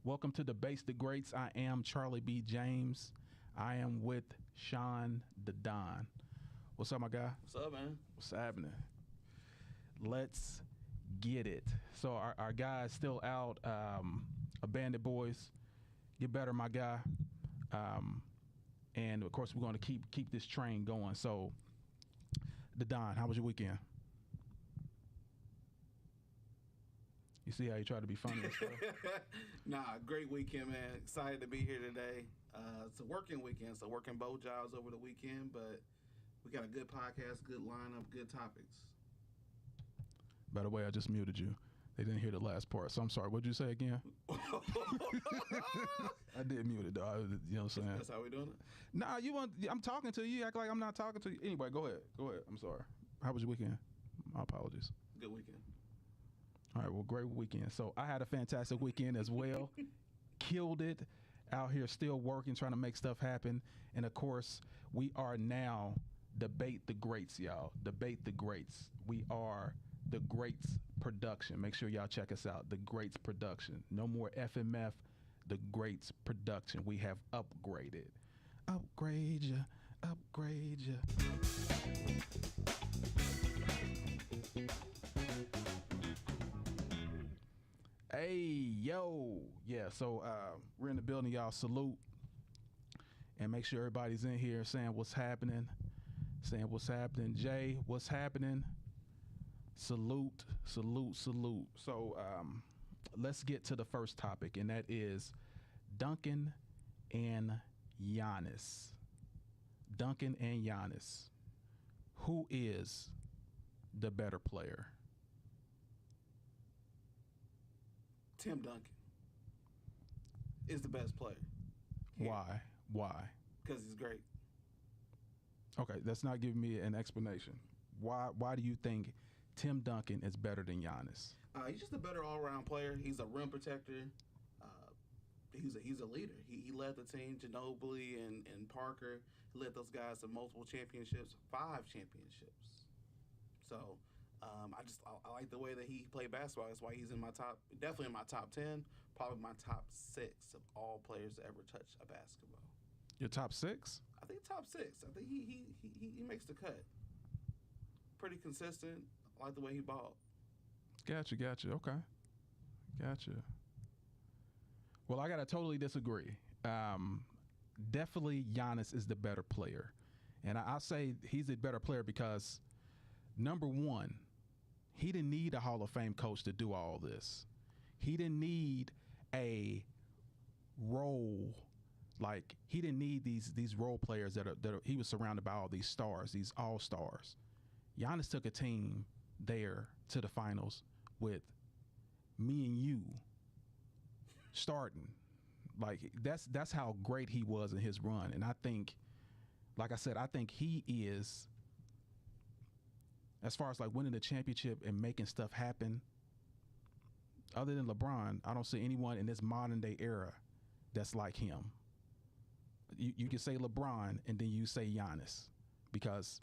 Welcome to Debates the Greats. I am Charlie B. James. I am with Sean the Don. What's up, my guy? What's up, man? What's happening? Let's get it. So our guy is still out. Bandit Boys. Get better, my guy. And, of course, we're going to keep this train going. So, the Don, how was your weekend? You see how you try to be funny and stuff? Nah, great weekend, man. Excited to be here today. It's a working weekend, so working both jobs over the weekend, but we got a good podcast, good lineup, good topics. By the way, I just muted you. They didn't hear the last part, so I'm sorry. What'd you say again? I did mute it, though. You know what I'm saying? That's how we doing it? Nah, I'm talking to you. You act like I'm not talking to you. Anyway, go ahead. I'm sorry. How was your weekend? My apologies. Good weekend. All right, well, great weekend. So I had a fantastic weekend as well. Killed it. Out here still working, trying to make stuff happen. And, of course, we are now Debate the Greats, y'all. Debate the Greats. We are The Greats Production. Make sure y'all check us out. The Greats Production. No more FMF. The Greats Production. We have upgraded. Upgrade ya. Upgrade ya. Hey, yo. Yeah, so we're in the building, y'all. Salute. And make sure everybody's in here saying what's happening. Saying what's happening. Jay, what's happening? Salute, salute, salute. So let's get to the first topic, and that is Duncan and Giannis. Duncan and Giannis. Who is the better player? Tim Duncan is the best player. Why? Because he's great. Okay, that's not giving me an explanation. Why do you think Tim Duncan is better than Giannis? He's just a better all-around player. He's a rim protector. He's a leader. He led the team, Ginobili and Parker. He led those guys to multiple championships, 5 championships. So I like the way that he played basketball. That's why he's definitely in my top 10, probably my top 6 of all players to ever touch a basketball. Your top 6? I think top 6. I think he makes the cut. Pretty consistent. I like the way he balled. Gotcha. Okay. Gotcha. Well, I got to totally disagree. Definitely Giannis is the better player. And I'll say he's a better player because, number one, he didn't need a Hall of Fame coach to do all this. He didn't need a role. Like, he didn't need these role players that he was surrounded by all these stars, these all-stars. Giannis took a team there to the finals with me and you starting. Like, that's how great he was in his run. And I think, like I said, I think he is, as far as like winning the championship and making stuff happen, other than LeBron, I don't see anyone in this modern day era that's like him. You can say LeBron and then you say Giannis, because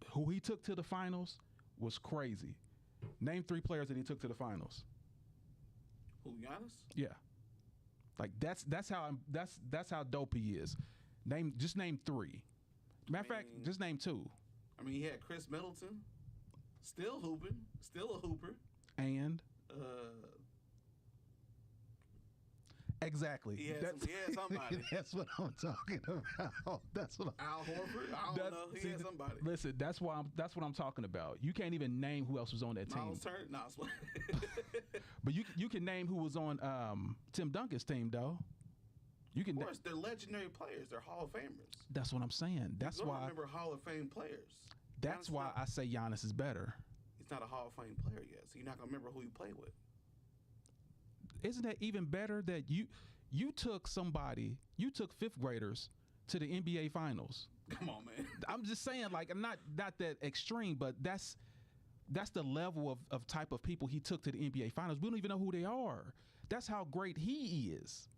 who he took to the finals was crazy. Name 3 players that he took to the finals. Who, Giannis? Yeah, like that's how dope he is. Just name 3. Matter of fact, just name 2. I mean, he had Chris Middleton, still hooping, still a hooper, and exactly. He had somebody. That's what I'm talking about. That's what Al Horford. I don't know. He had somebody. Listen, that's what I'm talking about. You can't even name who else was on that team. Miles Turner. No, but you can name who was on Tim Duncan's team, though. You can. Of course, they're legendary players. They're Hall of Famers. That's what I'm saying. That's you why. Remember Hall of Fame players. That's why I say Giannis is better. He's not a Hall of Fame player yet, so you're not gonna remember who he played with. Isn't that even better that you took 5th graders to the NBA finals? Come on, man. I'm just saying, like, not that extreme, but that's the level of type of people he took to the NBA finals. We don't even know who they are. That's how great he is.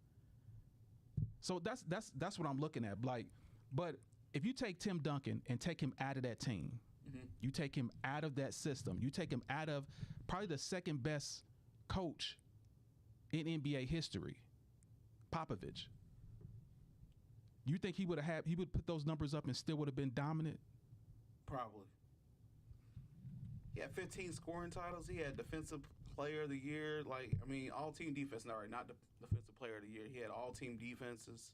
So that's what I'm looking at. Like, but if you take Tim Duncan and take him out of that team, you take him out of that system, you take him out of probably the second best coach in NBA history, Popovich. You think he would put those numbers up and still would have been dominant? Probably. He had 15 scoring titles. He had Defensive Player of the Year. All-team defense. Not Defensive Player of the Year. He had all-team defenses,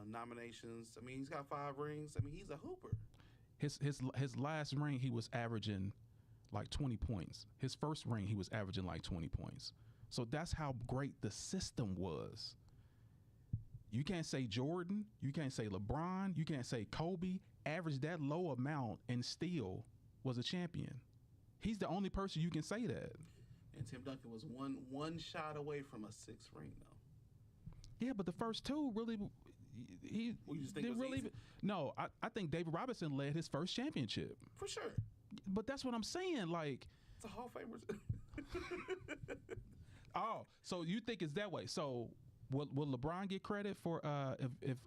nominations. He's got 5 rings. He's a hooper. His last ring, he was averaging like 20 points. His first ring, he was averaging like 20 points. So that's how great the system was. You can't say Jordan. You can't say LeBron. You can't say Kobe averaged that low amount and still was a champion. He's the only person you can say that. And Tim Duncan was one shot away from a 6th ring, though. Yeah, but the first 2 really, he didn't really. Easy? No, I think David Robinson led his first championship. For sure. But that's what I'm saying. Like, it's a Hall of Famer. Oh, so you think it's that way? So will LeBron get credit for if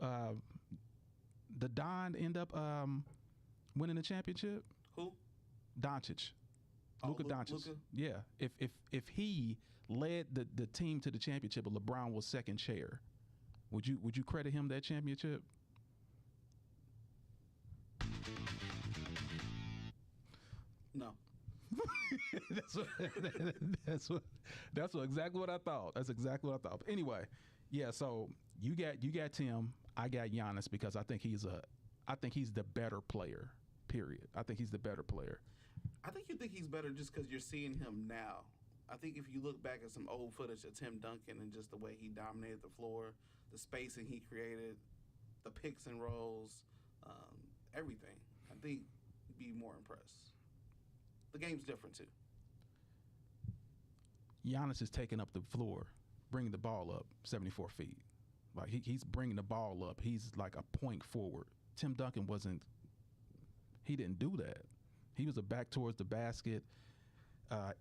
the Don end up winning the championship? Who? Doncic. Luka Doncic. Luka? Yeah. If he led the team to the championship, but LeBron was second chair, would you credit him that championship? No. That's exactly what I thought. That's exactly what I thought. But anyway, yeah. So you got Tim. I got Giannis because I think he's the better player. Period. I think he's the better player. I think you think he's better just because you're seeing him now. I think if you look back at some old footage of Tim Duncan and just the way he dominated the floor, the spacing he created, the picks and rolls, everything, I think you'd be more impressed. The game's different too. Giannis is taking up the floor, bringing the ball up 74 feet. Like he's bringing the ball up. He's like a point forward. Tim Duncan wasn't. He didn't do that. He was a back towards the basket,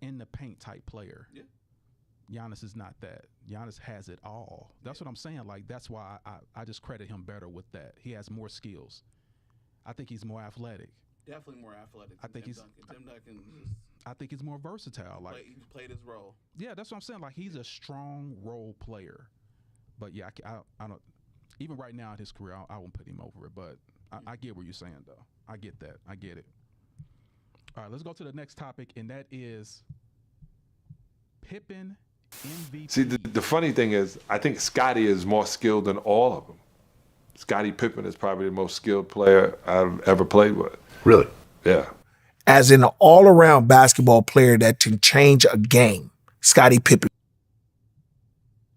in the paint type player. Yeah. Giannis is not that. Giannis has it all. That's what I'm saying. Like that's why I just credit him better with that. He has more skills. I think he's more athletic. Definitely more athletic than Tim Duncan. Tim Duncan I think he's more versatile. Like he played his role. Yeah, that's what I'm saying. Like he's a strong role player. But yeah, I don't. Even right now in his career, I won't put him over it. But I get what you're saying, though. I get that. I get it. All right, let's go to the next topic, and that is Pippen MVP. See, the funny thing is, I think Scottie is more skilled than all of them. Scottie Pippen is probably the most skilled player I've ever played with. Really? Yeah. As an all-around basketball player that can change a game, Scottie Pippen.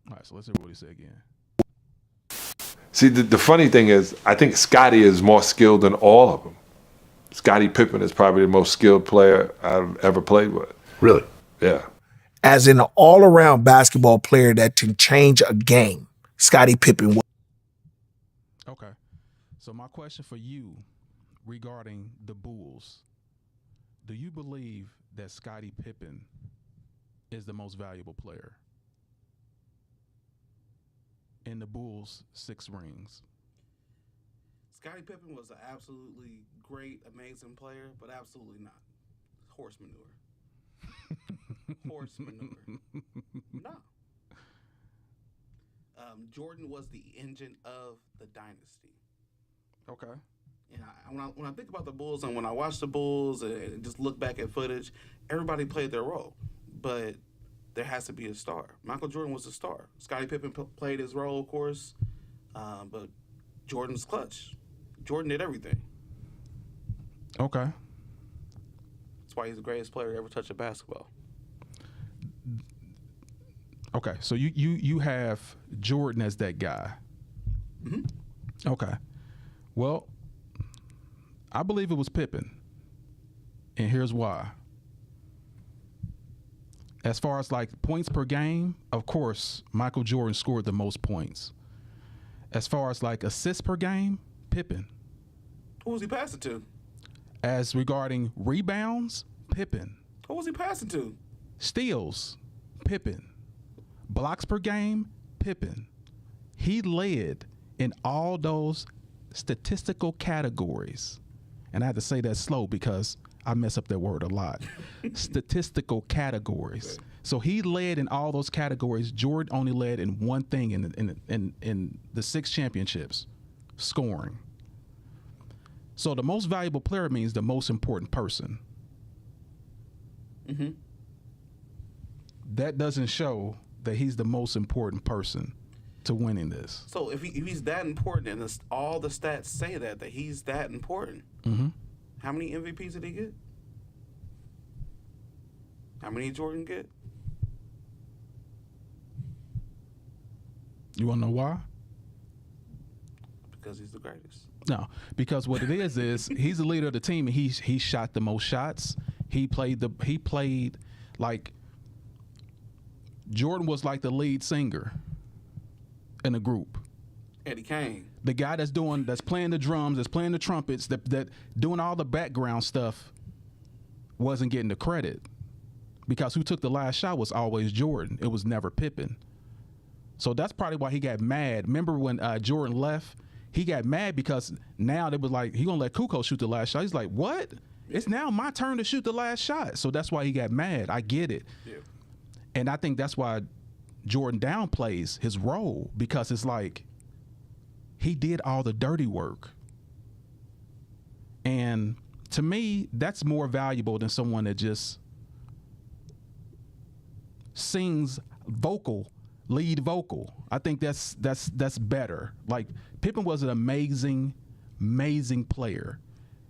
All right, so let's hear what he said again. See, the funny thing is, I think Scottie is more skilled than all of them. Scottie Pippen is probably the most skilled player I've ever played with. Really? Yeah. As an all-around basketball player that can change a game, Scottie Pippen. Okay. So my question for you regarding the Bulls, do you believe that Scottie Pippen is the most valuable player in the Bulls' 6 rings? Scottie Pippen was an absolutely great, amazing player, but absolutely not. Horse manure. Horse manure. No. Jordan was the engine of the dynasty. Okay. And when I think about the Bulls and when I watch the Bulls and just look back at footage, everybody played their role. But there has to be a star. Michael Jordan was a star. Scottie Pippen played his role, of course, but Jordan's clutch. Jordan did everything. Okay. That's why he's the greatest player to ever touch a basketball. Okay, so you have Jordan as that guy. Mm-hmm. Okay. Well, I believe it was Pippen, and here's why. As far as like points per game, of course, Michael Jordan scored the most points. As far as like assists per game, Pippen. Who was he passing to? As regarding rebounds, Pippen. Who was he passing to? Steals, Pippen. Blocks per game, Pippen. He led in all those statistical categories. And I had to say that slow because I mess up that word a lot. Statistical categories. So he led in all those categories. Jordan only led in one thing in the 6 championships, scoring. So the most valuable player means the most important person. Mm-hmm. That doesn't show that he's the most important person to winning this. So if he's that important, and all the stats say that he's that important, Mm-hmm. how many MVPs did he get? How many did Jordan get? You want to know why? Because he's the greatest. No, because what it is he's the leader of the team, and he shot the most shots. He played like Jordan was like the lead singer in a group. Eddie Kane. The guy that's playing the drums, that's playing the trumpets, that doing all the background stuff wasn't getting the credit. Because who took the last shot was always Jordan. It was never Pippen. So that's probably why he got mad. Remember when Jordan left? He got mad because now they was like, he gonna let Kukoc shoot the last shot. He's like, what? It's now my turn to shoot the last shot. So that's why he got mad. I get it. Yeah. And I think that's why Jordan downplays his role, because it's like he did all the dirty work. And to me, that's more valuable than someone that just sings lead vocal. I think that's better. Like, Pippen was an amazing player.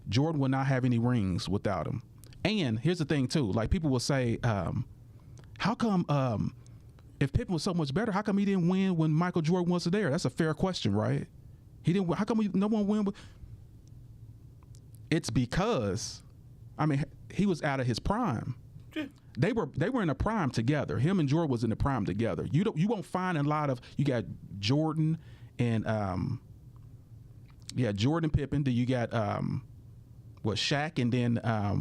Jordan would not have any rings without him. And here's the thing too, like, people will say, how come if Pippen was so much better, how come he didn't win when Michael Jordan wasn't there? That's a fair question, right? He didn't. How come no one win? It's because, I mean, he was out of his prime. Yeah. They were in a prime together. Him and Jordan was in the prime together. You won't find a lot of, you got Jordan and Jordan, Pippen. Then you got Shaq, and then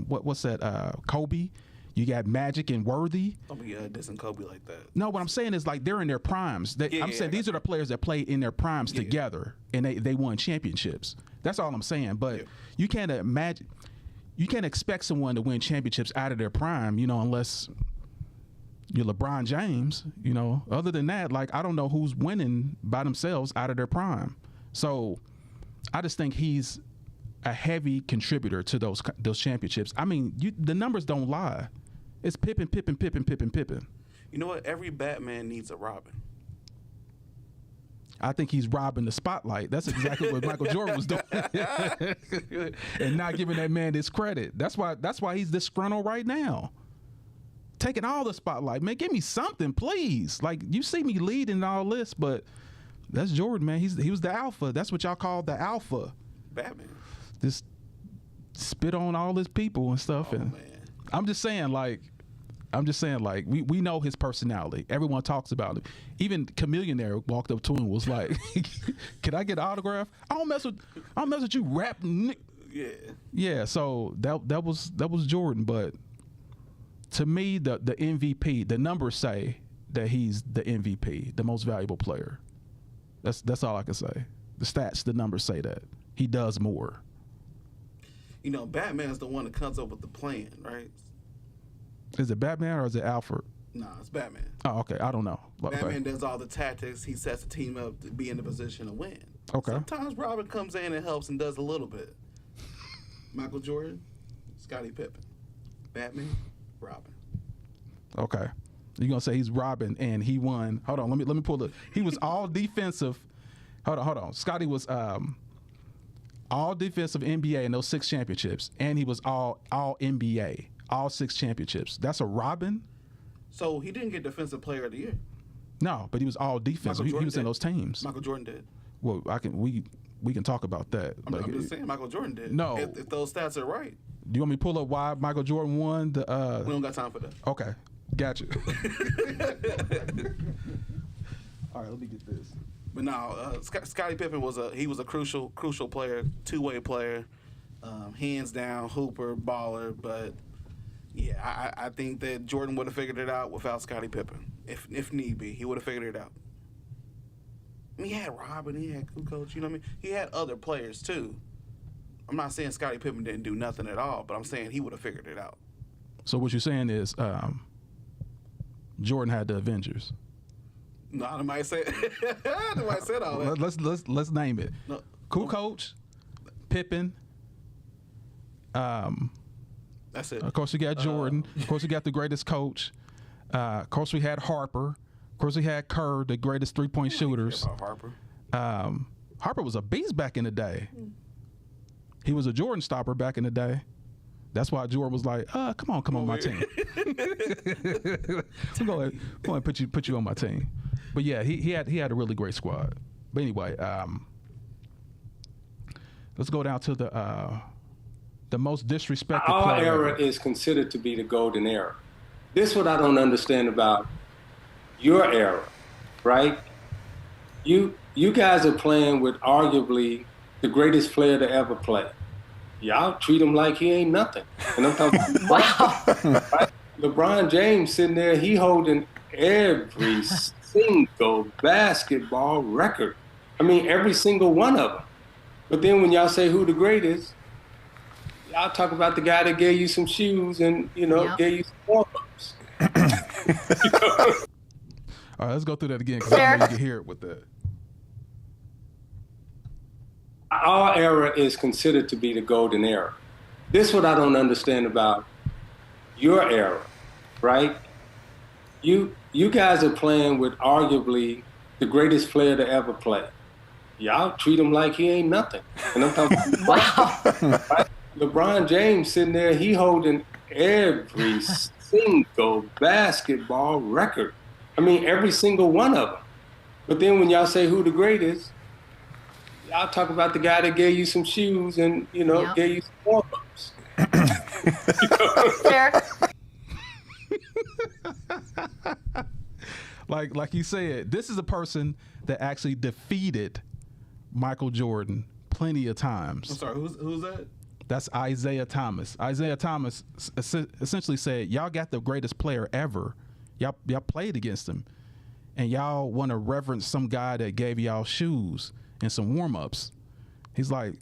what's that? Kobe. You got Magic and Worthy. Don't be dissing Kobe like that. No, what I'm saying is, like, they're in their primes. I'm saying these are the players that played in their primes together, and they won championships. That's all I'm saying. But you can't imagine. You can't expect someone to win championships out of their prime, unless you're LeBron James, Other than that, like, I don't know who's winning by themselves out of their prime. So I just think he's a heavy contributor to those championships. I mean, the numbers don't lie. It's Pippen. You know what? Every Batman needs a Robin. I think he's robbing the spotlight. That's exactly what Michael Jordan was doing, and not giving that man this credit. That's why he's disgruntled right now, taking all the spotlight. Man, give me something, please. Like, you see me leading all this, but that's Jordan, man. He was the alpha. That's what y'all call the alpha. Batman. Just spit on all his people and stuff. Oh, and man. I'm just saying, like, we know his personality. Everyone talks about it. Even Chameleonaire walked up to him and was like, "Can I get an autograph? I don't mess with you, rap." Yeah. Yeah. So that was Jordan. But to me, the MVP, the numbers say that he's the MVP, the most valuable player. That's all I can say. The stats, the numbers say that he does more. Batman's the one that comes up with the plan, right? Is it Batman or is it Alfred? Nah, it's Batman. Oh, okay. I don't know. Batman does all the tactics. He sets the team up to be in the position to win. Okay. Sometimes Robin comes in and helps and does a little bit. Michael Jordan, Scottie Pippen. Batman, Robin. Okay. You're gonna say he's Robin and he won. Hold on, let me pull it. He was all defensive. Hold on. Scottie was all defensive NBA in those 6 championships, and he was all NBA, all 6 championships. That's a Robin. So he didn't get Defensive Player of the Year. No, but he was all defensive. He was in those teams. Michael Jordan did. Well, we can talk about that. I'm just saying Michael Jordan did. No. If those stats are right. Do you want me to pull up why Michael Jordan won the? We don't got time for that. Okay, gotcha. All right, let me get this. But no, Scottie Pippen was a crucial player, two-way player, hands down, hooper, baller. But yeah, I think that Jordan would have figured it out without Scottie Pippen, if need be. He would have figured it out. I mean, he had Robin, he had Kukoc, you know what I mean? He had other players too. I'm not saying Scottie Pippen didn't do nothing at all, but I'm saying he would have figured it out. So what you're saying is Jordan had the Avengers. No, nobody said. Nobody said all that. Let's name it. No. Cool coach, Pippen. That's it. Of course, we got Jordan. Of course, we got the greatest coach. Of course, we had Harper. Of course, we had Kerr, the greatest three-point shooters. About Harper. Harper was a beast back in the day. He was a Jordan stopper back in the day. That's why Jordan was like, come on my team. I'm going to put you on my team. But yeah, he had a really great squad. But anyway, let's go down to the most disrespected Our player era ever. is considered to be the golden era. This is what I don't understand about your era, right? You guys are playing with arguably the greatest player to ever play. Y'all treat him like he ain't nothing. And I'm talking right? LeBron James sitting there, he holding every single basketball record. I mean, every single one of them. But then when y'all say who the greatest, y'all talk about the guy that gave you some shoes and, gave you some warm-ups. All right, let's go through that again because I know you can hear it with that. Our era is considered to be the golden era. This is what I don't understand about your era, right? You guys are playing with arguably the greatest player to ever play. Y'all treat him like he ain't nothing. And I'm talking right? LeBron James sitting there, he holding every single basketball record. I mean, every single one of them. But then when y'all say who the greatest, y'all talk about the guy that gave you some shoes and, gave you some warm-ups. Fair. Like you said, this is a person that actually defeated Michael Jordan plenty of times. I'm sorry, who's that? That's Isaiah Thomas. Isaiah Thomas essentially said, y'all got the greatest player ever. Y'all played against him. And y'all want to reverence some guy that gave y'all shoes and some warm-ups. He's like,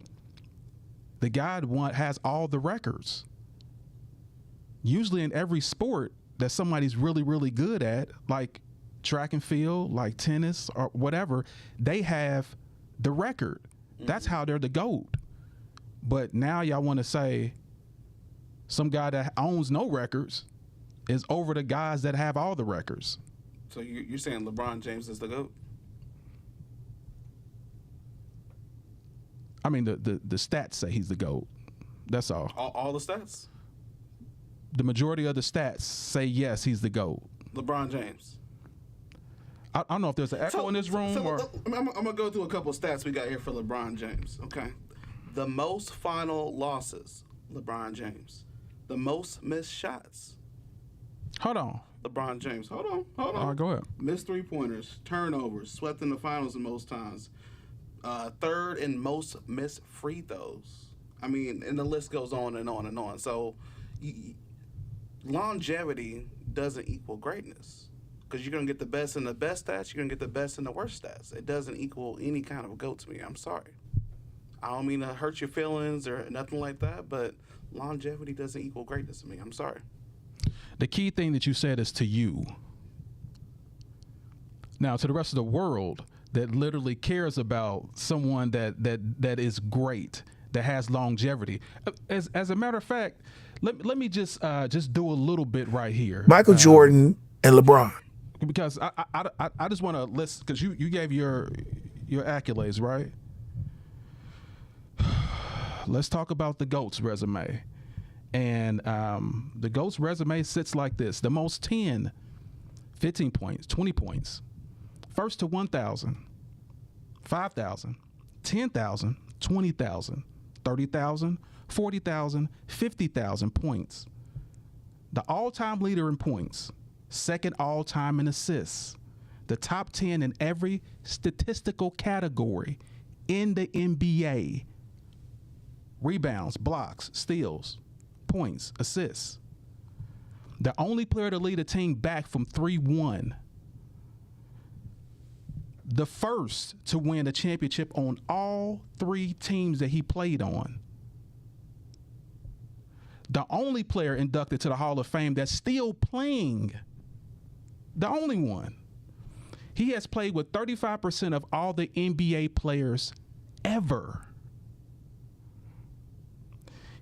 the guy has all the records. Usually in every sport that somebody's really, really good at, like track and field, like tennis or whatever, they have the record. That's how they're the GOAT. But now y'all want to say some guy that owns no records is over the guys that have all the records. So you're saying LeBron James is the GOAT? I mean, the stats say he's the GOAT. That's all. All the stats? The majority of the stats say yes, he's the GOAT. LeBron James. I don't know if there's an echo in this room or. I'm gonna go through a couple of stats we got here for LeBron James. Okay, the most final losses, LeBron James. The most missed shots, Hold on. LeBron James. Hold on. All right, go ahead. Missed 3-pointers, turnovers, swept in the finals the most times. Third in most missed free throws. I mean, and the list goes on and on and on. So, longevity doesn't equal greatness. Because you're going to get the best in the best stats, you're going to get the best in the worst stats. It doesn't equal any kind of GOAT to me. I'm sorry. I don't mean to hurt your feelings or nothing like that, but longevity doesn't equal greatness to me. I'm sorry. The key thing that you said is to you. Now, to the rest of the world that literally cares about someone that is great, that has longevity. As a matter of fact, let me just do a little bit right here. Michael Jordan and LeBron. Because I just want to list, because you gave your accolades, right? Let's talk about the GOAT's resume. And the GOAT's resume sits like this. The most 10, 15 points, 20 points. First to 1,000, 5,000, 10,000, 20,000, 30,000, 40,000, 50,000 points. The all-time leader in points. Second all-time in assists. The top 10 in every statistical category in the NBA. Rebounds, blocks, steals, points, assists. The only player to lead a team back from 3-1. The first to win a championship on all three teams that he played on. The only player inducted to the Hall of Fame that's still playing The only one. He has played with 35% of all the NBA players ever.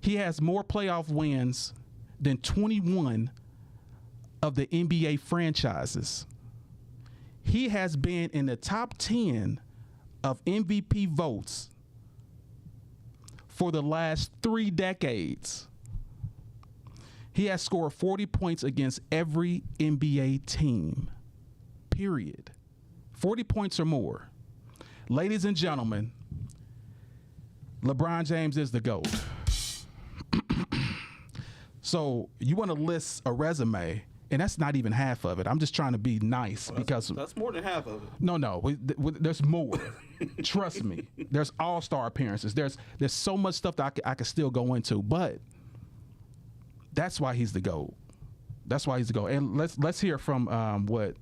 He has more playoff wins than 21 of the NBA franchises. He has been in the top 10 of MVP votes for the last 3 decades. He has scored 40 points against every NBA team, period. 40 points or more. Ladies and gentlemen, LeBron James is the GOAT. So you want to list a resume, and that's not even half of it. I'm just trying to be nice because that's more than half of it. No, there's more. Trust me. There's all-star appearances. There's so much stuff that I could still go into, but that's why he's the GOAT. That's why he's the GOAT. And let's hear from what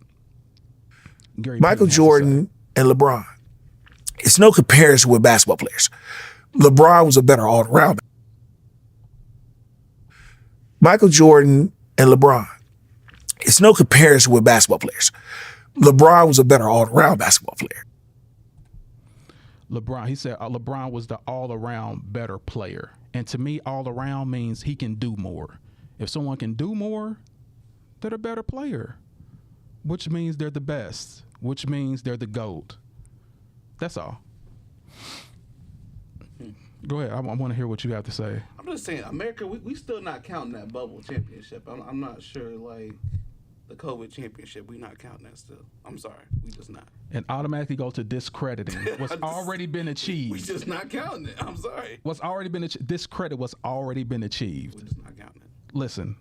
Gary Michael Payton has to Jordan and LeBron. It's no comparison with basketball players. LeBron was a better all-around. Michael Jordan and LeBron. It's no comparison with basketball players. LeBron was a better all-around basketball player. LeBron, he said LeBron was the all-around better player. And to me, all-around means he can do more. If someone can do more, they're a better player, which means they're the best, which means they're the GOAT. That's all. Go ahead. I want to hear what you have to say. I'm just saying, America, we still not counting that bubble championship. I'm not sure, like, the COVID championship, we not counting that still. I'm sorry. We just not. And automatically go to discrediting what's already been achieved. We just not counting it. I'm sorry. What's already been discredit what's already been achieved. We just not counting it. Listen,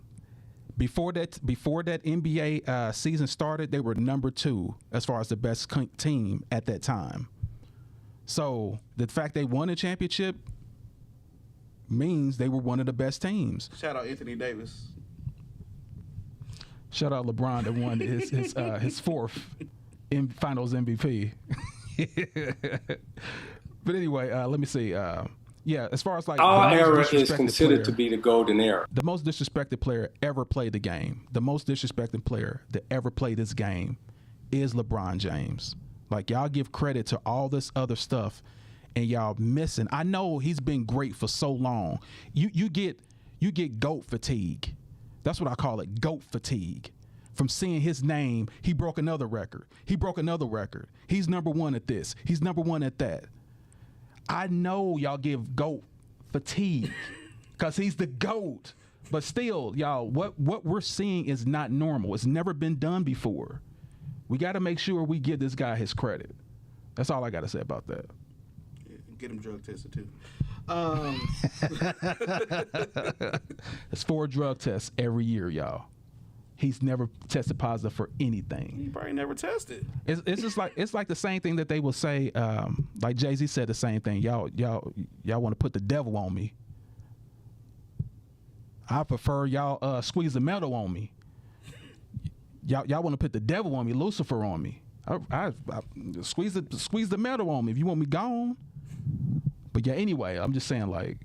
before that NBA season started, they were number 2 as far as the best team at that time. So the fact they won a championship means they were one of the best teams. Shout out Anthony Davis. Shout out LeBron that won his 4th Finals MVP. But anyway, let me see. As far as like our era is considered to be the golden era. The most disrespected player ever played the game. The most disrespected player that ever played this game is LeBron James. Like, y'all give credit to all this other stuff, and y'all missing. I know he's been great for so long. You get GOAT fatigue. That's what I call it, GOAT fatigue. From seeing his name, he broke another record. He broke another record. He's number 1 at this. He's number 1 at that. I know y'all give GOAT fatigue because he's the GOAT. But still, y'all, what we're seeing is not normal. It's never been done before. We got to make sure we give this guy his credit. That's all I got to say about that. Yeah, get him drug tested too. It's 4 drug tests every year, y'all. He's never tested positive for anything. He probably never tested. It's just like the same thing that they will say. Like Jay-Z said the same thing. Y'all want to put the devil on me. I prefer y'all squeeze the metal on me. Y'all want to put the devil on me, Lucifer on me. I squeeze the metal on me if you want me gone. But yeah, anyway, I'm just saying, like,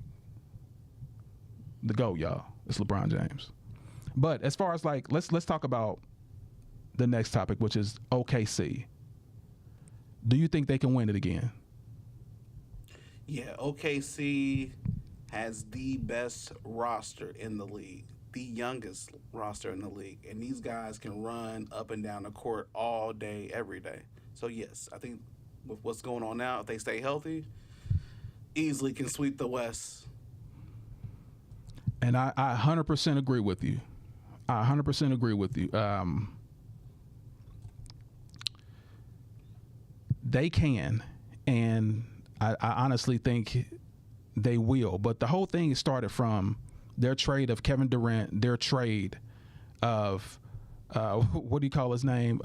the GOAT, y'all. It's LeBron James. But as far as like, let's talk about the next topic, which is OKC. Do you think they can win it again? Yeah, OKC has the best roster in the league, the youngest roster in the league, and these guys can run up and down the court all day, every day. So yes, I think with what's going on now, if they stay healthy, easily can sweep the West. And I 100% agree with you. I 100% agree with you. They can, and I honestly think they will. But the whole thing started from their trade of Kevin Durant, their trade of what do you call his name?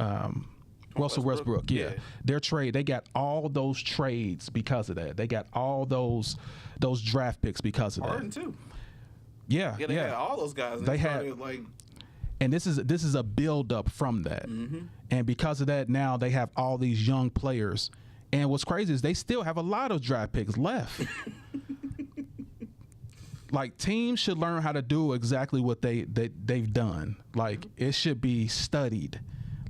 Russell Westbrook. Yeah. Their trade. They got all those trades because of that. They got all those draft picks because of Harden that. too. Yeah, Yeah, they had all those guys. They had like. And this is a build up from that. Mm-hmm. And because of that, now they have all these young players. And what's crazy is they still have a lot of draft picks left. Like, teams should learn how to do exactly what they've done. Like, it should be studied.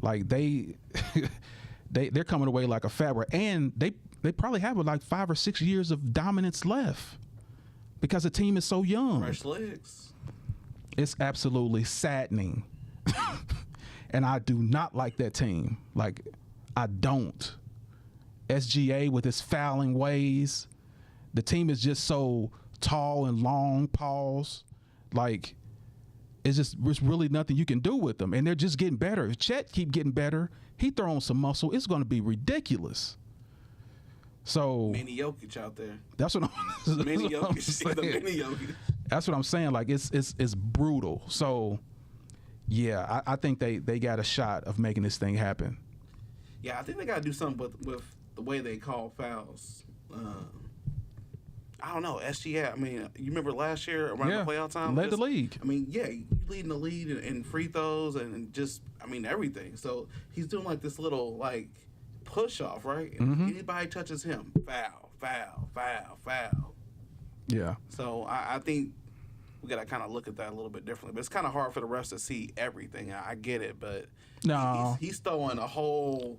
Like they're coming away like a fabric, and they probably have like 5 or 6 years of dominance left because the team is so young. Fresh legs. It's absolutely saddening. And I do not like that team. Like, I don't. SGA with his fouling ways. The team is just so tall and long, pause. Like, there's really nothing you can do with them. And they're just getting better. If Chet keep getting better, he throwing some muscle, it's going to be ridiculous. So Mini Jokic out there. that's what I'm Mini that's what I'm Jokic. The saying. Mini Jokic. That's what I'm saying. Like, it's brutal. So, yeah, I think they got a shot of making this thing happen. Yeah, I think they got to do something with the way they call fouls. I don't know. SGA, I mean, you remember last year around the playoff time? Led the league. I mean, yeah, you leading the lead in free throws and just, I mean, everything. So he's doing like this little, like, push off, right? And anybody touches him, foul, foul, foul, foul. Yeah. So I think we got to kind of look at that a little bit differently. But it's kind of hard for the refs to see everything. I get it, but No. he's throwing a whole,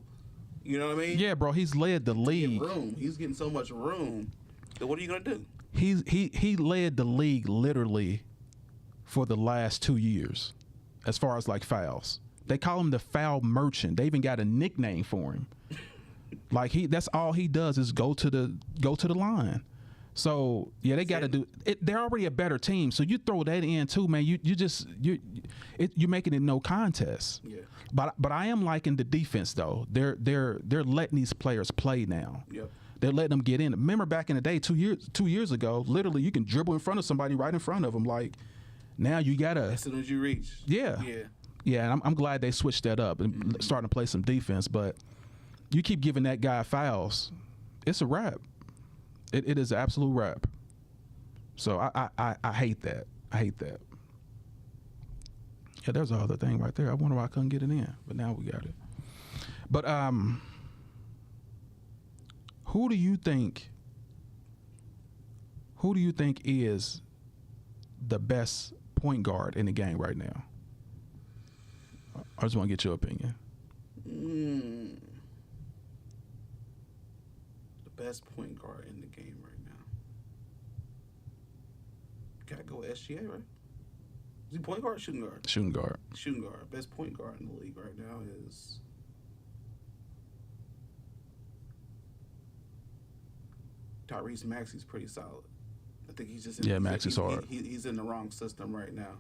you know what I mean? Yeah, bro, he's led the league. Room. He's getting so much room. So what are you going to do? He led the league literally for the last 2 years as far as like fouls. They call him the foul merchant. They even got a nickname for him. Like that's all he does is go to the line. So yeah, they got to do it. They're already a better team. So you throw that in too, man. You're making it no contest. Yeah. But I am liking the defense though. They're letting these players play now. Yep. They're letting them get in. Remember back in the day, 2 years ago, literally you can dribble in front of somebody right in front of them. Like now you gotta. As soon as you reach. Yeah. Yeah. Yeah, and I'm glad they switched that up and starting to play some defense. But you keep giving that guy fouls, it's a wrap. It is an absolute wrap. So I hate that. I hate that. Yeah, there's the other thing right there. I wonder why I couldn't get it in, but now we got it. But who do you think is the best point guard in the game right now? I just want to get your opinion. The best point guard in the game right now. Gotta go with SGA, right? Is he point guard or shooting guard? Shooting guard. Shooting guard. Best point guard in the league right now is Tyrese Maxey's pretty solid. I think he's just Maxey's hard. He's in the wrong system right now.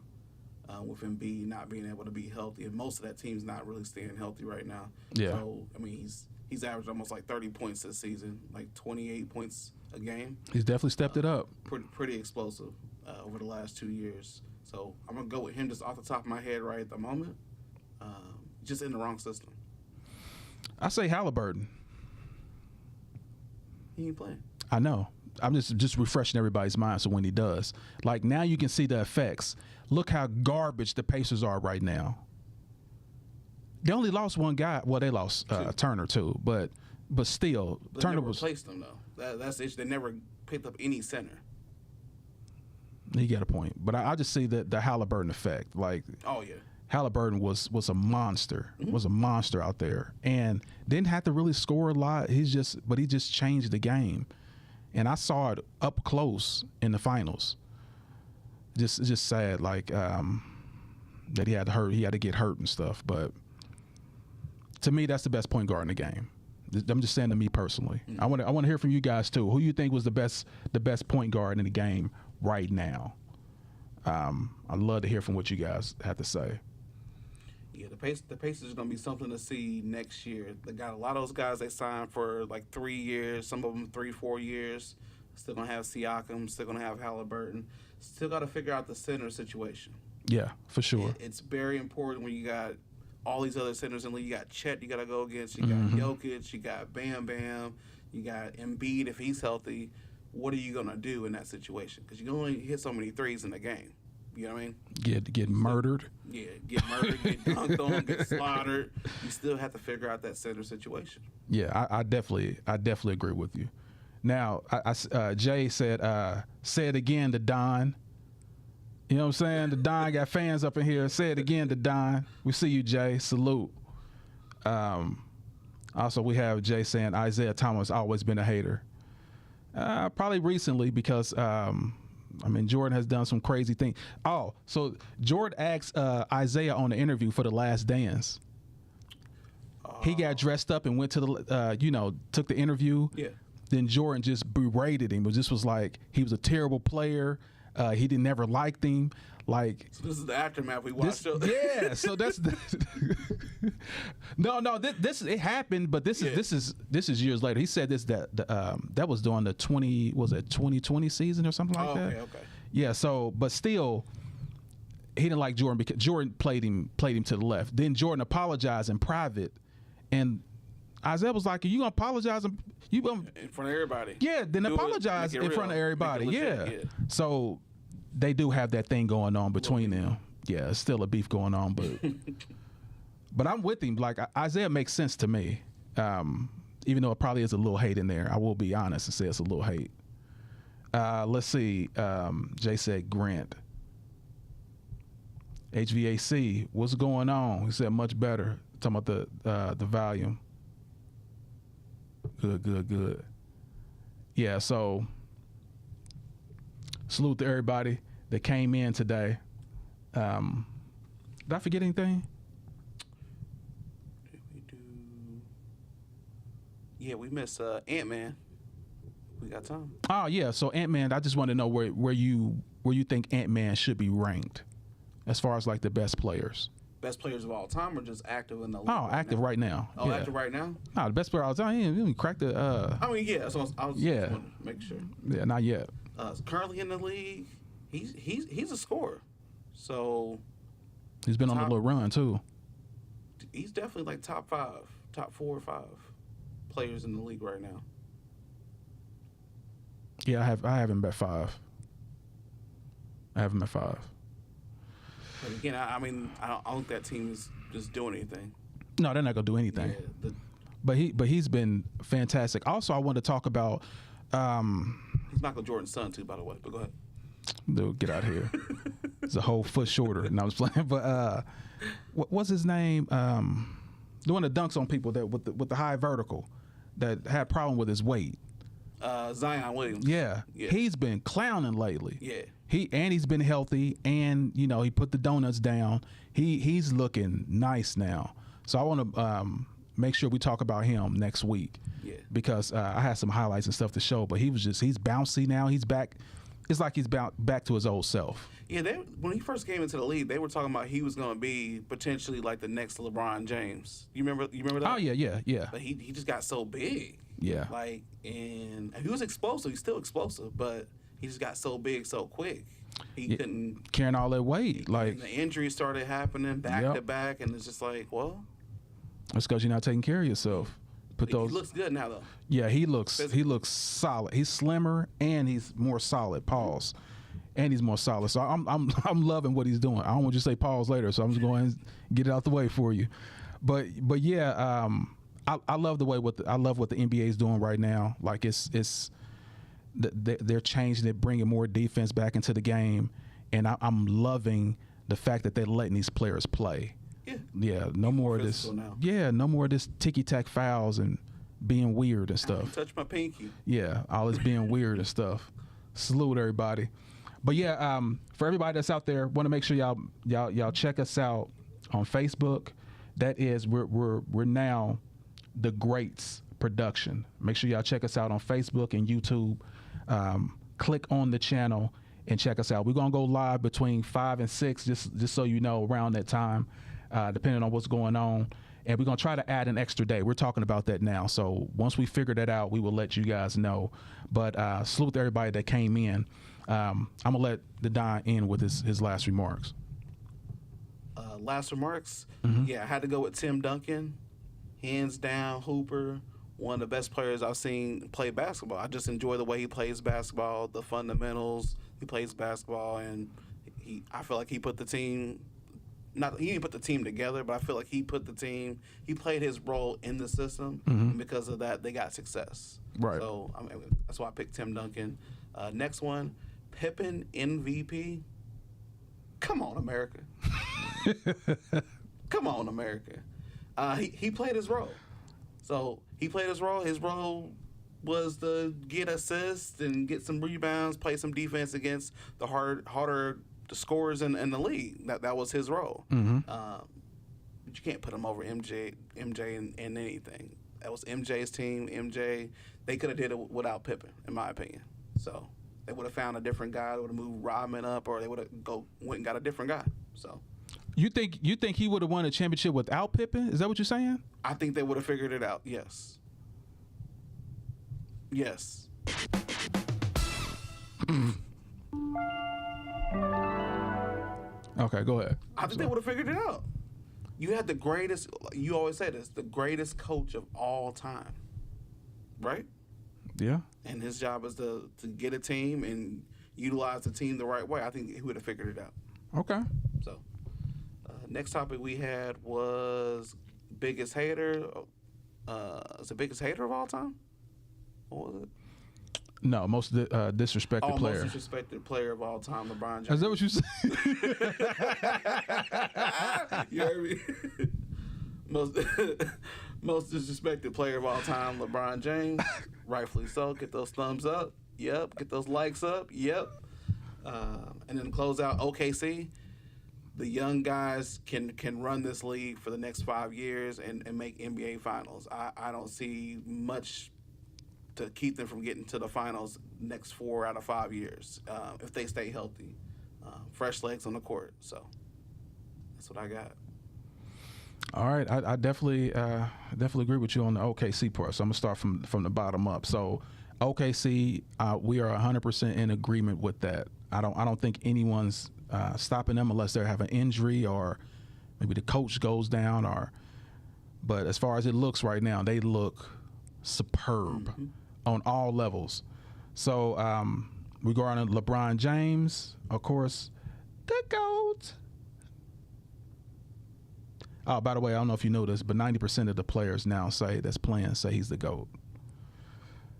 With Embiid not being able to be healthy, and most of that team's not really staying healthy right now. Yeah. So I mean, he's averaged almost like 30 points this season, like 28 points a game. He's definitely stepped it up. Pretty explosive over the last 2 years. So I'm gonna go with him just off the top of my head right at the moment. Just in the wrong system. I say Halliburton. He ain't playing. I know. I'm just refreshing everybody's mind so when he does. Like now you can see the effects. Look how garbage the Pacers are right now. They only lost one guy. Well, they lost Turner too, but still, They Turner never was. replaced him though. That's the issue. They never picked up any center. He got a point, but I just see the Halliburton effect. Like Oh yeah. Halliburton was a monster. Was a monster out there, and didn't have to really score a lot. He just changed the game, and I saw it up close in the finals. Just sad, like that he had to get hurt and stuff. But to me, that's the best point guard in the game. I'm just saying to me personally. I want to hear from you guys too. Who you think was the best point guard in the game right now? I'd love to hear from what you guys have to say. Yeah, the Pacers is gonna be something to see next year. They got a lot of those guys they signed for like 3 years, some of them 3-4 years. Still gonna have Siakam, still gonna have Halliburton. Still got to figure out the center situation. Yeah, for sure. It's very important when you got all these other centers in the league. You got Chet you got to go against. You got Jokic. You got Bam Bam. You got Embiid if he's healthy. What are you going to do in that situation? Because you can only hit so many threes in the game. You know what I mean? Get murdered. Yeah, get murdered, get dunked on, get slaughtered. You still have to figure out that center situation. Yeah, I definitely agree with you. Now, Jay said, say it again to Don. You know what I'm saying? The Don got fans up in here. Say it again to Don. We see you, Jay. Salute. Also, we have Jay saying Isaiah Thomas always been a hater. Probably recently because Jordan has done some crazy things. Oh, so Jordan asked Isaiah on the interview for The Last Dance. He got dressed up and went to the, took the interview. Yeah. Then Jordan just berated him. It just was like he was a terrible player. He never liked him. Like, so this is the aftermath we watched. Yeah, so that's no. This it happened, but this is years later. He said this that was during the 2020 season or something like that. Okay. Yeah. So, but still, he didn't like Jordan because Jordan played him to the left. Then Jordan apologized in private, and Isaiah was like, "Are you gonna apologize? You gonna in front of everybody?" Yeah. Then apologize in front of everybody. Yeah. So they do have that thing going on between them. Yeah, it's still a beef going on, but I'm with him. Like, Isaiah makes sense to me, even though it probably is a little hate in there. I will be honest and say it's a little hate. Let's see. Jay said Grant. HVAC, what's going on? He said much better. Talking about the volume. Good. Yeah, so salute to everybody that came in today. Did I forget anything? We do. Yeah, we missed Ant-Man. We got time. Oh yeah, so Ant-Man. I just want to know where you think Ant-Man should be ranked, as far as like the best players. Best players of all time, or just active in the league? Oh, active right now. Oh, yeah. active right now. No, the best player of all time. He didn't crack the. I mean, yeah. So I was Yeah. just wanting to make sure. Yeah, not yet. Currently in the league, he's a scorer. So He's been on a little run too. he's definitely like top 4 or 5 players in the league right now. Yeah, I have him at 5. I have him at 5. But again, I mean, I don't think that team is just doing anything. No, they're not gonna do anything. Yeah, But he's been fantastic. Also, I want to talk about. he's Michael Jordan's son too, by the way. But go ahead. Dude, get out of here. It's a whole foot shorter. And I was playing, but what's his name? The one that dunks on people that with the high vertical, that had a problem with his weight. Zion Williams. Yeah, he's been clowning lately. Yeah. He's been healthy, and he put the donuts down. He's looking nice now. So I want to make sure we talk about him next week. Yeah. Because I had some highlights and stuff to show, but he's bouncy now. He's back. It's like he's back to his old self. Yeah, when he first came into the league, they were talking about he was going to be potentially like the next LeBron James. You remember that? Oh yeah. But he just got so big. Yeah. Like, and he was explosive. He's still explosive, but he just got so big so quick. He couldn't carrying all that weight. Like, and the injuries started happening back to back, and it's just like, well, that's because you're not taking care of yourself. He looks good now though. Yeah, he looks solid. He's slimmer and he's more solid. Pause. And he's more solid. So I'm loving what he's doing. I don't want you to say pause later, so I'm just going to get it out the way for you. But yeah, I love the way I love what the NBA is doing right now. Like they're changing it, bringing more defense back into the game, and I'm loving the fact that they're letting these players play. Yeah, no more of this. Now. Yeah, no more of this ticky-tack fouls and being weird and stuff. Touch my pinky. Yeah, all this being weird and stuff. Salute everybody. But yeah, for everybody that's out there, want to make sure y'all check us out on Facebook. That is, we're now The Greats Production. Make sure y'all check us out on Facebook and YouTube. Click on the channel and check us out. We're gonna go live between 5 and 6, just so you know, around that time. Depending on what's going on. And we're going to try to add an extra day. We're talking about that now. So once we figure that out, we will let you guys know. But salute to everybody that came in. I'm going to let the Don end with his last remarks. Last remarks? Mm-hmm. Yeah, I had to go with Tim Duncan. Hands down, Hooper. One of the best players I've seen play basketball. I just enjoy the way he plays basketball, the fundamentals. He plays basketball, and I feel like he put the team... He didn't put the team together, but I feel like he played his role in the system, and because of that, they got success. Right. So that's why I picked Tim Duncan. Next one, Pippen MVP. Come on, America. Come on, America. He played his role. So he played his role. His role was to get assists and get some rebounds, play some defense against the harder the scorers in the league. That was his role. But you can't put him over MJ in anything. That was MJ's team. MJ, they could have did it without Pippen, in my opinion. So they would have found a different guy. They would have moved Rodman up, or they would have went and got a different guy. So You think he would have won a championship without Pippen? Is that what you're saying? I think they would have figured it out. Yes. Yes. Okay, go ahead. I think they would have figured it out. You had the greatest, you always say this, the greatest coach of all time, right? Yeah. And his job is to get a team and utilize the team the right way. I think he would have figured it out. Okay. So, next topic we had was biggest hater. Is the bigged hater of all time? What was it? No, most disrespected player. Most disrespected player of all time, LeBron James. Is that what you said? You heard me? Most disrespected player of all time, LeBron James. Rightfully so. Get those thumbs up. Yep. Get those likes up. Yep. And then close out OKC. The young guys can run this league for the next 5 years and make NBA finals. I don't see much to keep them from getting to the finals next 4 out of 5 years if they stay healthy. Fresh legs on the court. So that's what I got. All right, I definitely agree with you on the OKC part. So I'm gonna start from the bottom up. So OKC, we are 100% in agreement with that. I don't think anyone's stopping them unless they have an injury or maybe the coach goes down. But as far as it looks right now, they look superb on all levels. So regarding LeBron James, of course, the GOAT. Oh, by the way, I don't know if you know this, but 90% of the players now say he's the GOAT.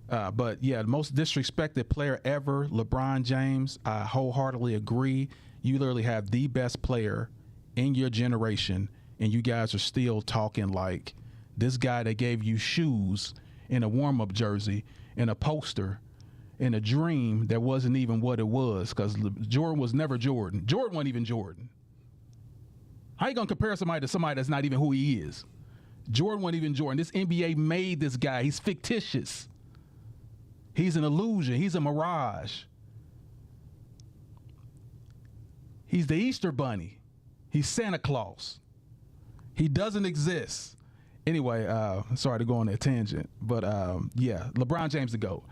But yeah, the most disrespected player ever, LeBron James. I wholeheartedly agree. You literally have the best player in your generation, and you guys are still talking like this guy that gave you shoes in a warm-up jersey, in a poster, in a dream that wasn't even what it was, because Jordan was never Jordan. Jordan wasn't even Jordan. How you gonna compare somebody to somebody that's not even who he is? Jordan wasn't even Jordan. This NBA made this guy. He's fictitious. He's an illusion. He's a mirage. He's the Easter Bunny. He's Santa Claus. He doesn't exist. Anyway, sorry to go on that tangent, but yeah, LeBron James the GOAT.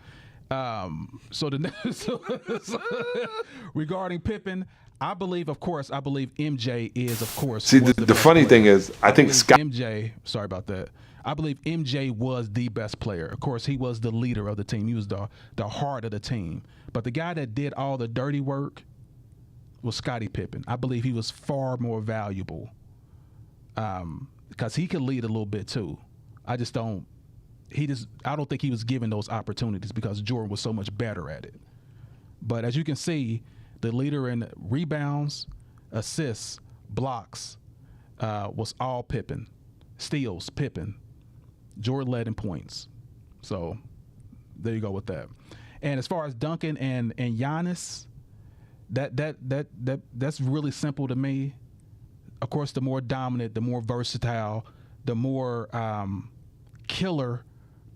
Regarding Pippen, I believe MJ is, of course. See, the funny thing is, I think Scott. MJ, sorry about that. I believe MJ was the best player. Of course, he was the leader of the team. He was the heart of the team. But the guy that did all the dirty work was Scottie Pippen. I believe he was far more valuable because he could lead a little bit too. I don't think he was given those opportunities because Jordan was so much better at it. But as you can see, the leader in rebounds, assists, blocks was all Pippen. Steals, Pippen. Jordan led in points. So there you go with that. And as far as Duncan and Giannis, that's really simple to me. Of course, the more dominant, the more versatile, the more killer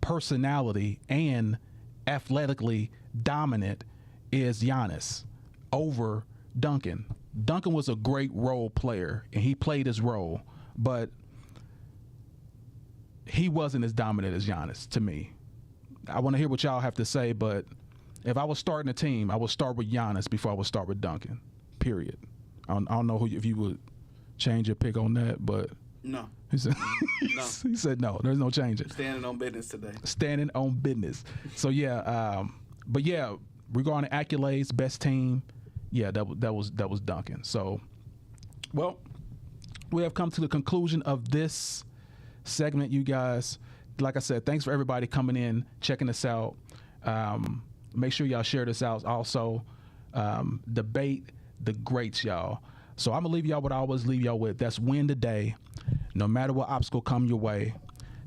personality and athletically dominant is Giannis over Duncan. Duncan was a great role player, and he played his role, but he wasn't as dominant as Giannis to me. I want to hear what y'all have to say, but if I was starting a team, I would start with Giannis before I would start with Duncan, period. I don't know if you would change your pick on that, but no. He said, No. he said no, there's no changing. Standing on business today. Standing on business. So yeah, but yeah, regarding accolades, best team, yeah, that was Duncan. So, well, we have come to the conclusion of this segment, you guys. Like I said, thanks for everybody coming in, checking us out. Make sure y'all share this out. Also, debate the greats, y'all. So I'm gonna leave y'all what I always leave y'all with. That's win today, No matter what obstacle come your way,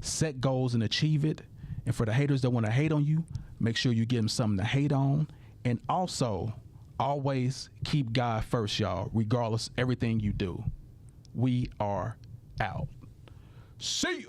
set goals and achieve it. And for the haters that want to hate on you, make sure you give them something to hate on. And also, always keep God first, y'all, regardless everything you do. We are out. See ya.